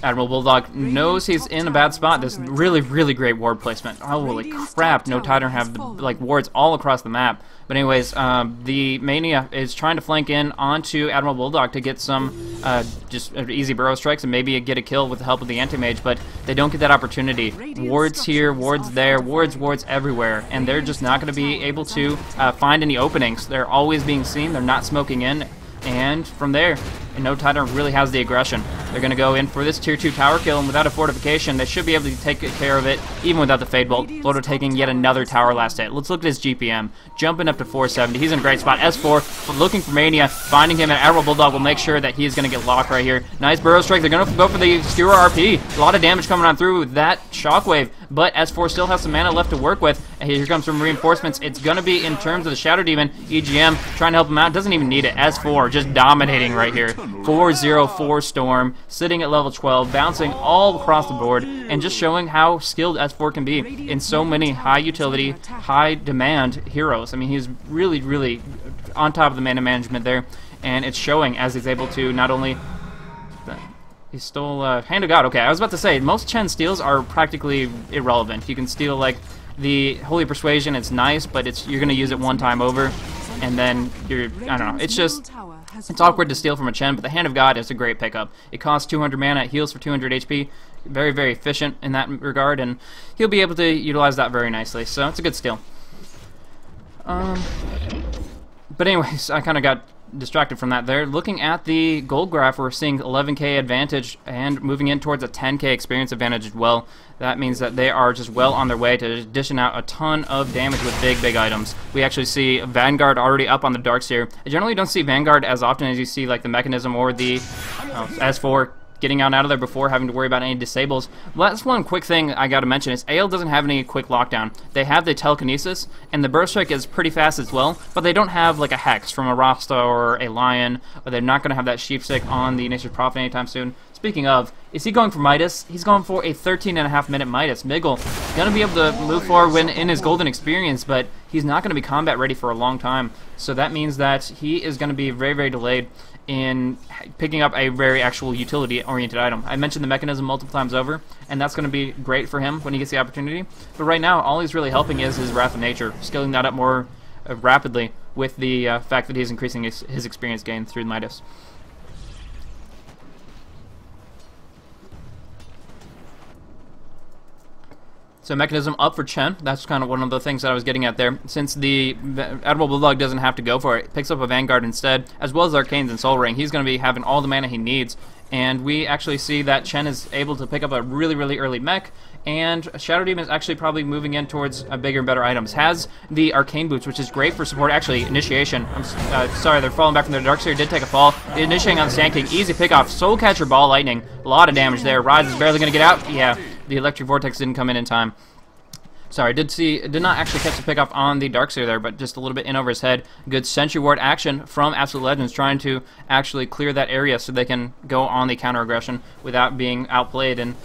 Admiral Bulldog knows he's in a bad spot. This really, really great ward placement. Holy crap, no Tidehunter have like wards all across the map. But anyways, the Mania is trying to flank in onto Admiral Bulldog to get some just easy burrow strikes and maybe get a kill with the help of the Anti-Mage, but they don't get that opportunity. Wards here, wards there, wards everywhere, and they're just not going to be able to find any openings. They're always being seen, they're not smoking in, and from there, no Tidehunter really has the aggression. They're going to go in for this tier 2 tower kill, and without a fortification, they should be able to take care of it, even without the Fade Bolt. Floater taking yet another tower last hit. Let's look at his GPM. Jumping up to 470. He's in a great spot. S4 looking for Mania, finding him, and Admiral Bulldog will make sure that he's going to get locked right here. Nice burrow strike. They're going to go for the Skewer RP. A lot of damage coming on through with that Shockwave, but S4 still has some mana left to work with. And here comes some reinforcements. It's going to be in terms of the Shadow Demon. EGM trying to help him out. Doesn't even need it. S4 just dominating right here. 4-0-4 Storm, sitting at level 12, bouncing all across the board, and just showing how skilled S4 can be in so many high utility, high demand heroes. I mean, he's really, really on top of the mana management there, and it's showing as he's able to not only... He stole Hand of God. Okay, I was about to say, most Chen steals are practically irrelevant. You can steal, like, the Holy Persuasion. It's nice, but you're going to use it one time over, and then I don't know. It's just... It's awkward to steal from a Chen, but the Hand of God is a great pickup. It costs 200 mana, it heals for 200 HP. Very, very efficient in that regard, and he'll be able to utilize that very nicely. So it's a good steal. But anyways, I kind of got distracted from that there. Looking at the gold graph, we're seeing 11k advantage and moving in towards a 10k experience advantage as well. That means that they are just well on their way to dishing out a ton of damage with big items. We actually see Vanguard already up on the Darkseer. I generally don't see Vanguard as often as you see like the Mechanism or the S4 getting out of there before having to worry about any disables. Well, that's one quick thing I gotta mention is AL doesn't have any quick lockdown. They have the telekinesis, and the burst strike is pretty fast as well, but they don't have like a Hex from a Rasta or a Lion, or they're not gonna have that Sheepstick on the Nature's Prophet anytime soon. Speaking of, is he going for Midas? He's going for a 13.5 minute Midas. Miggle gonna be able to move forward when in his golden experience, but he's not gonna be combat ready for a long time. So that means that he is gonna be very, very delayed in picking up a very actual utility-oriented item. I mentioned the Mechanism multiple times over, and that's going to be great for him when he gets the opportunity. But right now, all he's really helping is his Wrath of Nature, scaling that up more rapidly with the fact that he's increasing his experience gain through Midas. So Mechanism up for Chen. That's kind of one of the things that I was getting at there. Since the Admiral Bulldog doesn't have to go for it, picks up a Vanguard instead, as well as Arcanes and Soul Ring. He's going to be having all the mana he needs. And we actually see that Chen is able to pick up a really, really early mech, and Shadow Demon is actually probably moving in towards bigger and better items. Has the Arcane Boots, which is great for support. Actually, Initiation. I'm sorry, they're falling back from their Darkseer. Did take a fall. Initiating on the Sand King. Easy pickoff. Soul Catcher, Ball Lightning. A lot of damage there. Rise is barely going to get out. Yeah, the Electric Vortex didn't come in time. Sorry, did not actually catch the pickoff on the Darkseer there, but just a little bit in over his head. Good Sentry Ward action from Absolute Legends, trying to actually clear that area so they can go on the counter aggression without being outplayed in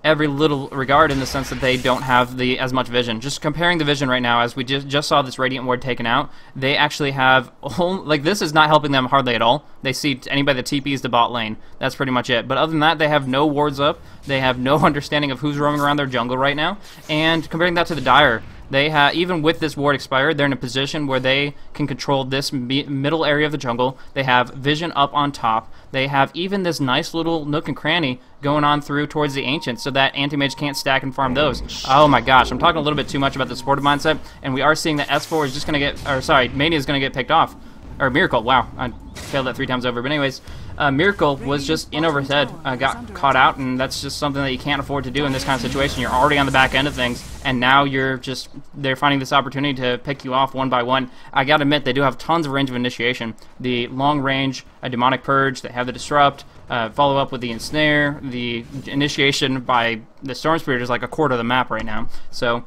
every little regard, in the sense that they don't have as much vision. Just comparing the vision right now, as we just saw this Radiant Ward taken out, they actually have like, this is not helping them hardly at all. They see anybody that TPs the bot lane. That's pretty much it. But other than that, they have no wards up. They have no understanding of who's roaming around their jungle right now. And comparing that to the Dire, they have, even with this ward expired, they're in a position where they can control this middle area of the jungle. They have vision up on top. They have even this nice little nook and cranny going on through towards the Ancients, so that Anti-Mage can't stack and farm those. Oh my gosh, I'm talking a little bit too much about the supportive mindset, and we are seeing that S4 is just going to get, or sorry, Mania is going to get picked off. Or Miracle, wow, I failed that 3 times over. But anyways, Miracle was just in over his head, got caught out, and that's just something that you can't afford to do in this kind of situation. You're already on the back end of things, and now they're finding this opportunity to pick you off one by one. I gotta admit, they do have tons of range of initiation. The long range, a Demonic Purge, they have the Disrupt, follow up with the Ensnare, the initiation by the Storm Spirit is like a quarter of the map right now. So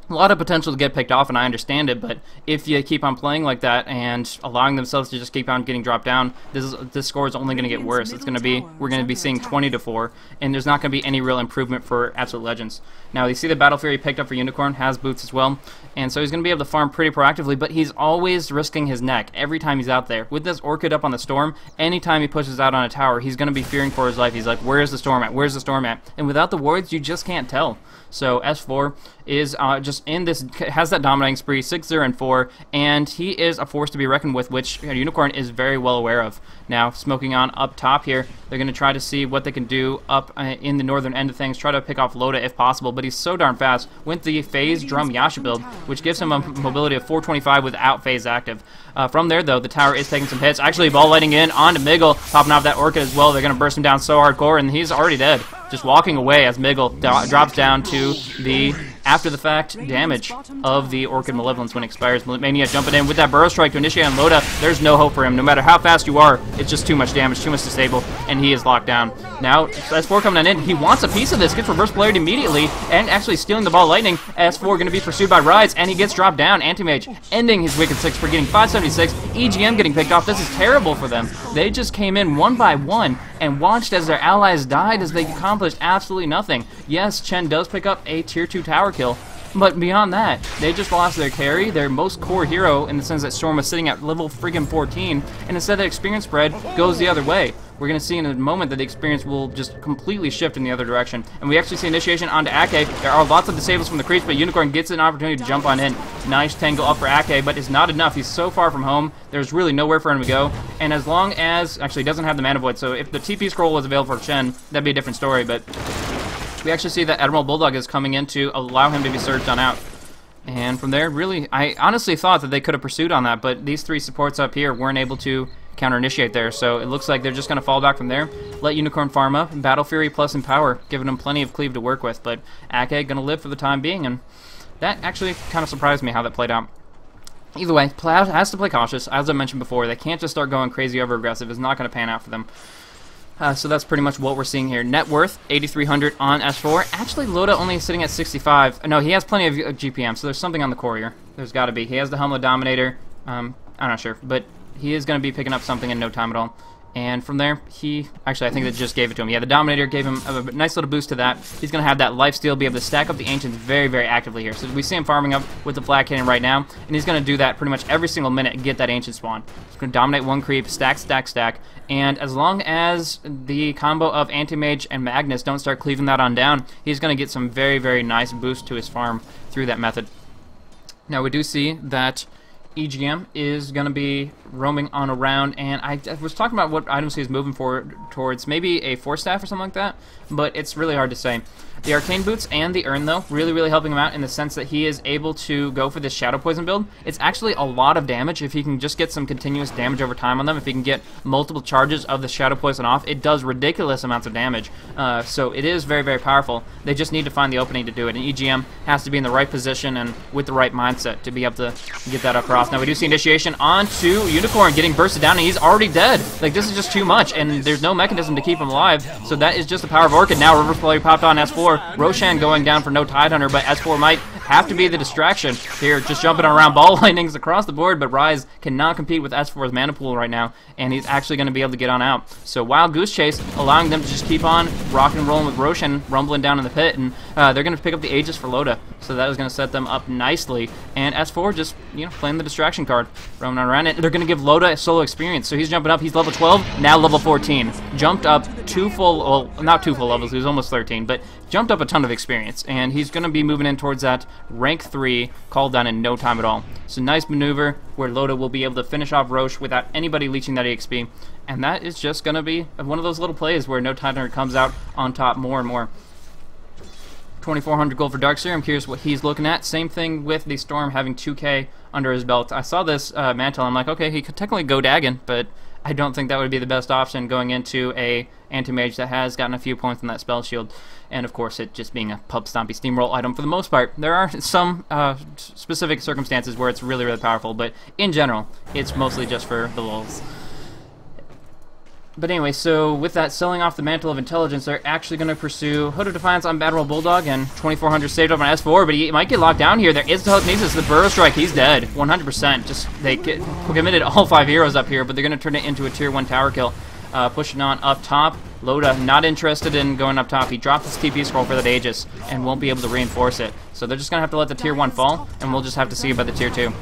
a lot of potential to get picked off, and I understand it, but if you keep on playing like that and allowing themselves to just keep on getting dropped down, this score is only going to get worse. We're going to be seeing 20-4, and there's not going to be any real improvement for Absolute Legends. Now, you see the Battle Fury picked up for Unicorn, has boots as well, and so he's going to be able to farm pretty proactively, but he's always risking his neck every time he's out there. With this Orchid up on the Storm, anytime he pushes out on a tower, he's going to be fearing for his life. He's like, where's the Storm at? Where's the Storm at? And without the wards, you just can't tell. So S4 is just in this, has that dominating spree, 6-0-4, and he is a force to be reckoned with, which Unicorn is very well aware of. Now, smoking on up top here, they're going to try to see what they can do up in the northern end of things, try to pick off Loda if possible, but he's so darn fast. Went the Phase Drum Yasha build, which gives him a mobility of 425 without Phase active. From there, though, the tower is taking some hits. Actually, ball lighting in onto Miggle, popping off that Orchid as well. They're going to burst him down so hardcore, and he's already dead. Just walking away as Miggle drops down to the after-the-fact damage of the Orchid Malevolence when it expires. Mania jumping in with that Burrow Strike to initiate on Loda. There's no hope for him. No matter how fast you are, it's just too much damage, too much disable, and he is locked down. Now, S4 coming on in. He wants a piece of this. Gets reverse polarity immediately, and actually stealing the ball lightning. S4 going to be pursued by Rise, and he gets dropped down. Anti-Mage ending his Wicked 6 for getting 576. EGM getting picked off. This is terrible for them. They just came in one by one and watched as their allies died as they accomplished absolutely nothing. Yes, Chen does pick up a tier 2 tower kill, but beyond that, they just lost their carry, their most core hero, in the sense that Storm was sitting at level friggin' 14, and instead the experience spread goes the other way. We're going to see in a moment that the experience will just completely shift in the other direction. And we actually see initiation onto Ake. There are lots of disables from the creeps, but Unicorn gets an opportunity to jump on in. Nice tangle up for Ake, but it's not enough. He's so far from home, there's really nowhere for him to go. And as long as, actually he doesn't have the mana void, so if the TP scroll was available for Chen, that'd be a different story, but we actually see that Admiral Bulldog is coming in to allow him to be surged on out. And from there, really, I honestly thought that they could have pursued on that, but these three supports up here weren't able to counter-initiate there, so it looks like they're just going to fall back from there, let Unicorn farm up, Battle Fury plus Empower, giving him plenty of cleave to work with, but Ake going to live for the time being, and that actually kind of surprised me how that played out. Either way, has to play cautious. As I mentioned before, they can't just start going crazy over-aggressive. It's not going to pan out for them. So that's pretty much what we're seeing here. Net worth, 8,300 on S4. Actually, Loda only sitting at 65. No, he has plenty of GPM, so there's something on the core here. There's got to be. He has the Helmet Dominator. I'm not sure, but he is going to be picking up something in no time at all. And from there, actually, I think that just gave it to him. Yeah, the Dominator gave him a nice little boost to that. He's going to have that lifesteal, be able to stack up the Ancients very, very actively here. So we see him farming up with the Flag Cannon right now, and he's going to do that pretty much every single minute and get that Ancient spawn. He's going to dominate one creep, stack, stack, stack, and as long as the combo of Anti-Mage and Magnus don't start cleaving that on down, he's going to get some very, very nice boost to his farm through that method. Now, we do see that EGM is going to be roaming on around, and I was talking about what items he is moving towards, maybe a Force Staff or something like that, but it's really hard to say. The Arcane Boots and the Urn, though, really, really helping him out in the sense that he is able to go for this Shadow Poison build. It's actually a lot of damage if he can just get some continuous damage over time on them. If he can get multiple charges of the Shadow Poison off, it does ridiculous amounts of damage. So it is very, very powerful. They just need to find the opening to do it, and EGM has to be in the right position and with the right mindset to be able to get that across. Now we do see initiation onto Unicorn getting bursted down, and he's already dead. Like, this is just too much, and there's no mechanism to keep him alive, so that is just the power of Orchid. Now reverse polarity popped on S4. Roshan going down for no Tidehunter, but S4 might have to be the distraction here, just jumping around ball lightnings across the board, but Rise cannot compete with S4's mana pool right now, and he's actually going to be able to get on out. So Wild Goose Chase, allowing them to just keep on rocking and rolling with Roshan, rumbling down in the pit, and they're going to pick up the Aegis for Loda, so that is going to set them up nicely, and S4 just, playing the distraction card, roaming around it. They're going to give Loda a solo experience, so he's jumping up, he's level 12, now level 14, jumped up not two full levels, he was almost 13, but jumped up a ton of experience, and he's going to be moving in towards that rank 3 call down in no time at all. So nice maneuver where Loda will be able to finish off Roche without anybody leeching that EXP, and that is just going to be one of those little plays where no Tidehunter comes out on top more and more. 2,400 gold for Darkseer. I'm curious what he's looking at. Same thing with the Storm having 2k under his belt. I saw this mantle, I'm like, okay, he could technically go Dagon, but I don't think that would be the best option going into a anti-mage that has gotten a few points in that spell shield, and of course it just being a pub stompy steamroll item for the most part. There are some specific circumstances where it's really, really powerful, but in general, it's mostly just for the lulz. But anyway, so with that selling off the Mantle of Intelligence, they're actually going to pursue Hood of Defiance on Admiral Bulldog, and 2400 saved up on S4, but he might get locked down here. There is telekinesis, the Burrow Strike, he's dead, 100%. Just, they committed all 5 heroes up here, but they're going to turn it into a tier 1 tower kill. Pushing on up top. Loda not interested in going up top. He dropped his TP scroll for that Aegis and won't be able to reinforce it. So they're just going to have to let the tier 1 fall, and we'll just have to see about the tier 2.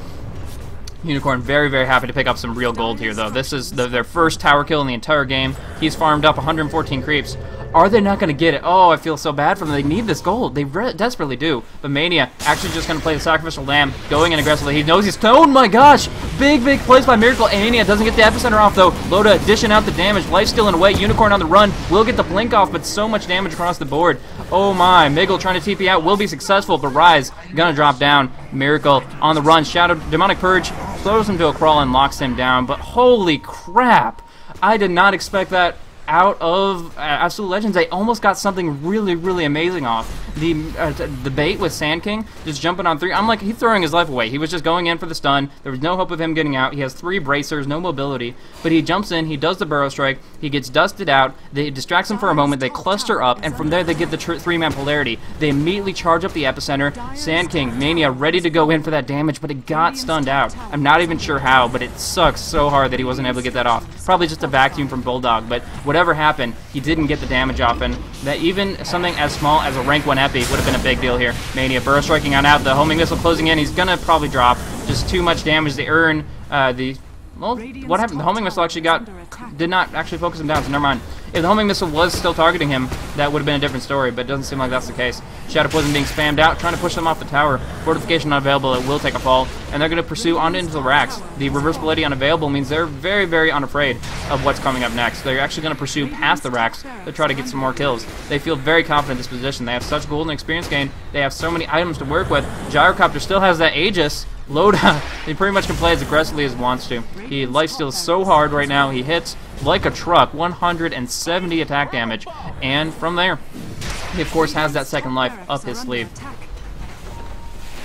Unicorn very, very happy to pick up some real gold here, though. This is their first tower kill in the entire game. He's farmed up 114 creeps. Are they not going to get it? Oh, I feel so bad for them. They need this gold. They desperately do. But Mania actually just going to play the Sacrificial Lamb, going in aggressively. He knows he's... Oh my gosh! Big, big plays by Miracle. Mania doesn't get the epicenter off, though. Loda dishing out the damage. Life steal in a way. Unicorn on the run. Will get the blink off, but so much damage across the board. Oh my. Miggle trying to TP out. Will be successful, but Rise going to drop down. Miracle on the run. Shadow Demonic Purge throws him to a crawl and locks him down. But holy crap! I did not expect that out of Absolute Legends. They almost got something really, really amazing off. The bait with Sand King just jumping on 3. I'm like, he's throwing his life away. He was just going in for the stun. There was no hope of him getting out. He has 3 bracers, no mobility, but he jumps in, he does the Burrow Strike, he gets dusted out, they distracts him for a moment, they cluster up, and from there they get the 3-man polarity. They immediately charge up the epicenter. Sand King, Mania ready to go in for that damage, but it got stunned out. I'm not even sure how, but it sucks so hard that he wasn't able to get that off. Probably just a vacuum from Bulldog, but whatever happened, he didn't get the damage off, and that even something as small as a rank 1 epi would have been a big deal here. Mania Burrow striking on out, the homing missile closing in, he's gonna probably drop. Just too much damage to earn well, what happened? The homing missile actually did not actually focus him down, so never mind. If the homing missile was still targeting him, that would have been a different story, but it doesn't seem like that's the case. Shadow Poison being spammed out, trying to push them off the tower. Fortification unavailable, it will take a fall, and they're going to pursue on into the racks. The reversibility unavailable means they're very, very unafraid of what's coming up next. They're actually going to pursue past the racks to try to get some more kills. They feel very confident in this position. They have such golden experience gain. They have so many items to work with. Gyrocopter still has that Aegis. Loda, he pretty much can play as aggressively as he wants to. He lifesteals so hard right now. He hits like a truck, 170 attack damage. And from there, he of course has that second life up his sleeve.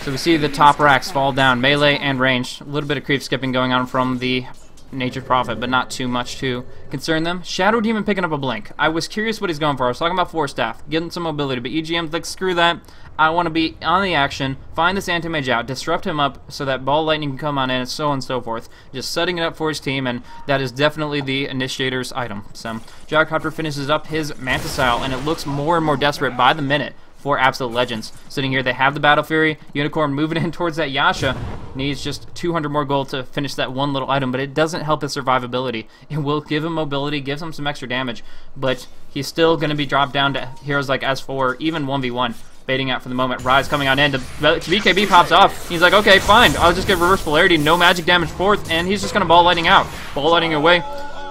So we see the top racks fall down, melee and range. A little bit of creep skipping going on from the Nature's Prophet, but not too much to concern them. Shadow Demon picking up a blink. I was curious what he's going for. I was talking about Force Staff, getting some mobility, but EGM's like, screw that. I want to be on the action, find this anti-mage out, disrupt him up so that Ball Lightning can come on in, and so on and so forth. Just setting it up for his team, and that is definitely the Initiator's item. So, Gyrocopter finishes up his Manticile, and it looks more and more desperate by the minute for Absolute Legends. Sitting here, they have the Battle Fury. Unicorn moving in towards that Yasha. Needs just 200 more gold to finish that one little item, but it doesn't help his survivability. It will give him mobility, gives him some extra damage, but he's still going to be dropped down to heroes like S4, even 1v1. Baiting out for the moment. Rise coming on in. BKB pops off. He's like, okay, fine. I'll just get reverse polarity. No magic damage forth, and he's just going to Ball Lightning out. Ball Lightning away.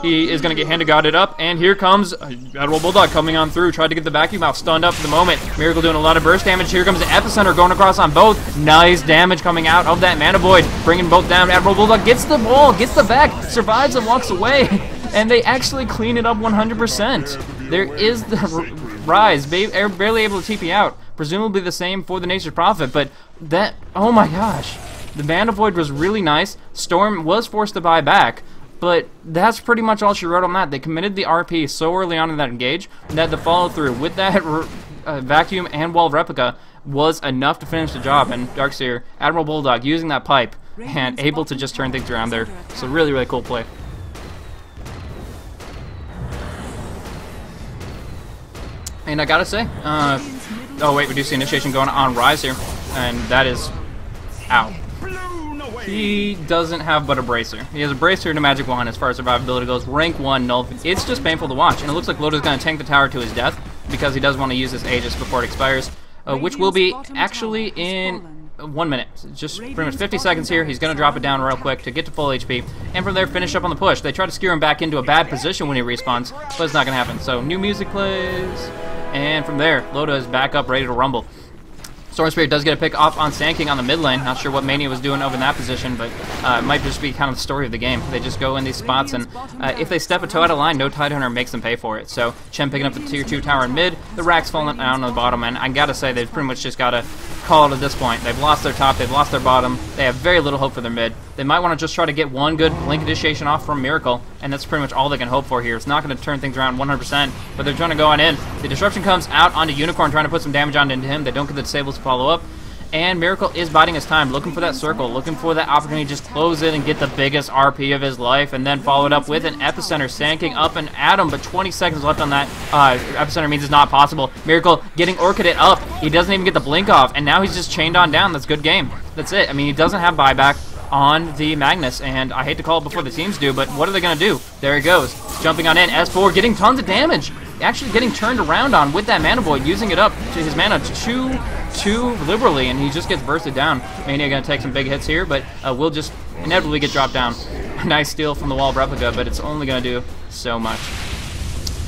He is going to get Hand of God up, and here comes Admiral Bulldog coming on through. Tried to get the vacuum out, stunned up for the moment. Miracle doing a lot of burst damage. Here comes the Epicenter going across on both. Nice damage coming out of that Mana Void, bringing both down. Admiral Bulldog gets the ball, gets the vac, survives and walks away, and they actually clean it up 100%. There is the Rise, barely able to TP out. Presumably the same for the Nature's Prophet, but that, oh my gosh. The Mana Void was really nice. Storm was forced to buy back, but that's pretty much all she wrote on that. They committed the RP so early on in that engage that the follow through with that vacuum and wall replica was enough to finish the job. And Darkseer, Admiral Bulldog using that pipe and able to just turn things around there. So really, really cool play. And I gotta say, oh wait, we do see initiation going on Rise here, and that is, ow. He doesn't have but a bracer. He has a bracer and a magic wand as far as survivability goes. Rank 1 null. It's just painful to watch, and it looks like Loda's going to tank the tower to his death because he does want to use this Aegis before it expires, which will be actually in 1 minute. Just pretty much 50 seconds here. He's going to drop it down real quick to get to full HP, and from there finish up on the push. They try to skewer him back into a bad position when he respawns, but it's not going to happen. So new music plays, and from there, Loda is back up ready to rumble. Storm Spirit does get a pick off on Sand King on the mid lane. Not sure what Mania was doing over in that position, but it might just be kind of the story of the game. They just go in these spots, and if they step a toe out of line, no Tidehunter makes them pay for it. So Chen picking up the tier 2 tower in mid, the Rack's falling down on the bottom, and I gotta say they've pretty much just gotta call it at this point. They've lost their top, they've lost their bottom, they have very little hope for their mid. They might want to just try to get one good blink initiation off from Miracle, and that's pretty much all they can hope for here. It's not going to turn things around 100%, but they're trying to go on in. The disruption comes out onto Unicorn, trying to put some damage on into him. They don't get the disables to follow up. And Miracle is biding his time, looking for that circle, looking for that opportunity to just close in and get the biggest RP of his life, and then follow it up with an Epicenter, sanking up and at him, but 20 seconds left on that. Epicenter means it's not possible. Miracle getting Orchided up. He doesn't even get the blink off, and now he's just chained on down. That's a good game. That's it. I mean, he doesn't have buyback on the Magnus, and I hate to call it before the teams do, but what are they going to do? There he goes. Jumping on in. S4 getting tons of damage. Actually getting turned around on with that Mana Boy, using it up to his mana too liberally, and he just gets bursted down. Mania going to take some big hits here, but will just inevitably get dropped down. A nice steal from the wall of replica, but it's only going to do so much.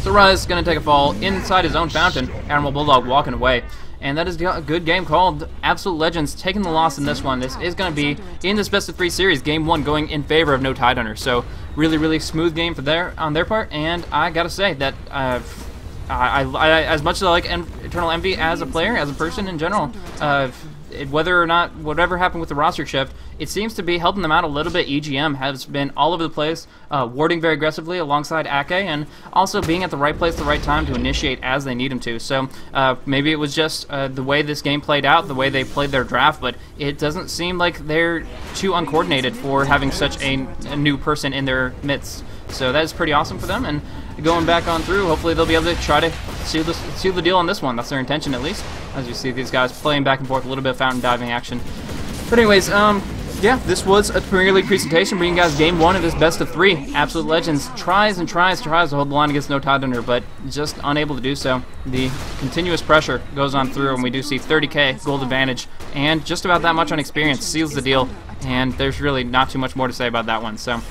So Rise going to take a fall inside his own fountain. Animal Bulldog walking away. And that is a good game called. Absolute Legends taking the loss in this one. This is going to be in this best-of-3 series. Game 1 going in favor of no Tidehunter. So really, really smooth game on their part. And I got to say that as much as I like Eternal Envy as a player, as a person in general, whether or not whatever happened with the roster shift, it seems to be helping them out a little bit. EGM has been all over the place, warding very aggressively alongside Ake, and also being at the right place at the right time to initiate as they need him to. So maybe it was just the way this game played out, the way they played their draft, but it doesn't seem like they're too uncoordinated for having such a new person in their midst. So that is pretty awesome for them, and going back on through, hopefully they'll be able to try to seal the deal on this one. That's their intention, at least, as you see these guys playing back and forth, a little bit of fountain diving action. But anyways, yeah, this was a Premier League presentation bringing you guys Game 1 of this best-of-3. Absolute Legends tries and tries to hold the line against no Tidehunter, but just unable to do so. The continuous pressure goes on through, and we do see 30k gold advantage, and just about that much on experience seals the deal, and there's really not too much more to say about that one. So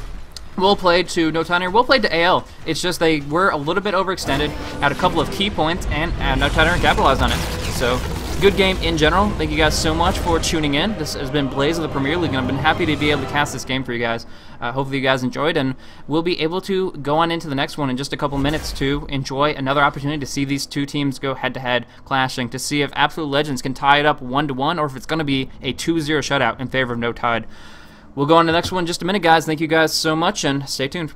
well played to no Tidehunter, well played to AL. It's just they were a little bit overextended at a couple of key points, and no Tidehunter capitalized on it. So good game in general. Thank you guys so much for tuning in. This has been Blaze of the Premier League, and I've been happy to be able to cast this game for you guys. Hopefully you guys enjoyed, and we'll be able to go on into the next one in just a couple minutes to enjoy another opportunity to see these two teams go head-to-head clashing, to see if Absolute Legends can tie it up 1-1, or if it's going to be a 2-0 shutout in favor of no Tide. We'll go on to the next one in just a minute, guys. Thank you guys so much, and stay tuned.